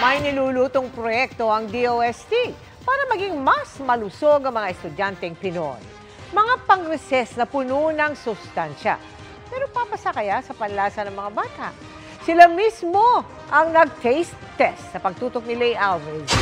May nilulutong proyekto ang DOST para maging mas malusog ang mga estudyanteng Pinoy. Mga pang-recess na puno ng sustansya. Pero papasa kaya sa panlasa ng mga bata? Sila mismo ang nag-taste test sa pagtutok ni Lay Alves.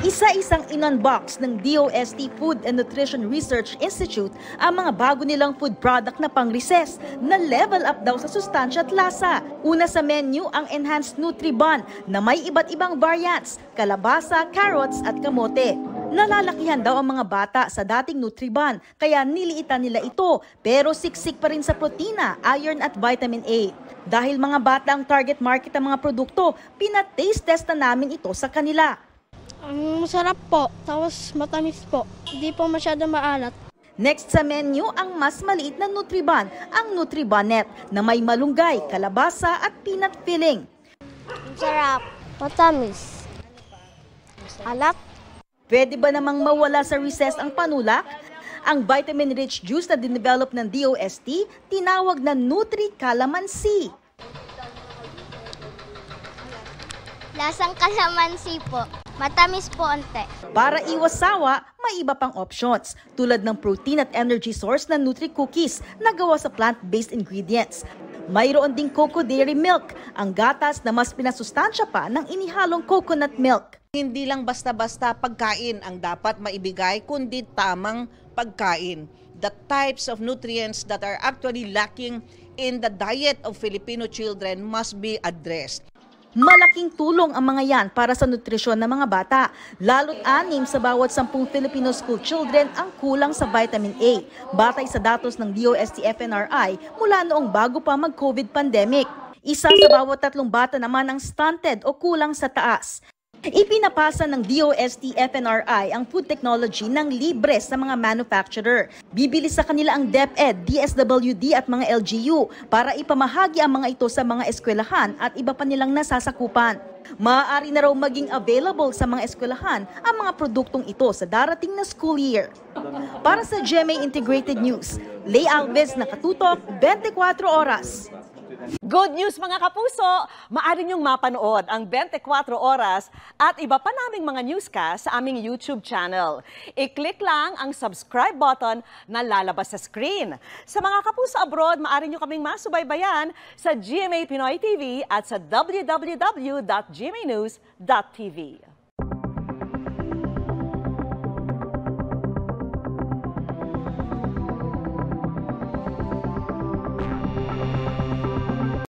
Isa-isang in-unbox ng DOST Food and Nutrition Research Institute ang mga bago nilang food product na pang-recess na level up daw sa sustansya at lasa. Una sa menu ang Enhanced Nutribun na may iba't ibang variants, kalabasa, carrots at kamote. Nalalakihan daw ang mga bata sa dating Nutribun kaya niliitan nila ito pero siksik pa rin sa protina, iron at vitamin A. Dahil mga bata ang target market ng mga produkto, pinataste test na namin ito sa kanila. Masarap po, tapos matamis po. Hindi po masyado maalat. Next sa menu ang mas maliit na Nutribun, ang Nutribunet na may malunggay, kalabasa at peanut filling. Masarap, matamis, alat. Pwede ba namang mawala sa recess ang panulak? Ang vitamin-rich juice na dinevelop ng DOST, tinawag na Nutri Calamansi. Lasang kalamansi po. Matamis po onte. Para iwas sawa, may iba pang options tulad ng protein at energy source na Nutri Cookies na gawa sa plant-based ingredients. Mayroon ding Coco Dairy Milk, ang gatas na mas pinasustansya pa ng inihalong coconut milk. Hindi lang basta-basta pagkain ang dapat maibigay, kundi tamang pagkain. The types of nutrients that are actually lacking in the diet of Filipino children must be addressed. Malaking tulong ang mga yan para sa nutrisyon ng mga bata. Lalo't 6 sa bawat 10 Filipino school children ang kulang sa vitamin A. Batay sa datos ng DOST-FNRI mula noong bago pa mag-COVID pandemic. Isa sa bawat 3 bata naman ang stunted o kulang sa taas. Ipinapasa ng DOST-FNRI ang food technology ng libre sa mga manufacturer. Bibili sa kanila ang DepEd, DSWD at mga LGU para ipamahagi ang mga ito sa mga eskwelahan at iba pa nilang nasasakupan. Maaari na raw maging available sa mga eskwelahan ang mga produktong ito sa darating na school year. Para sa GMA Integrated News, Lay Alves, nakatutok, 24 oras. Good news mga kapuso! Maaari niyong mapanood ang 24 oras at iba pa naming mga newscast sa aming YouTube channel. I-click lang ang subscribe button na lalabas sa screen. Sa mga kapuso abroad, maaari niyo kaming masubaybayan sa GMA Pinoy TV at sa www.gmanews.tv.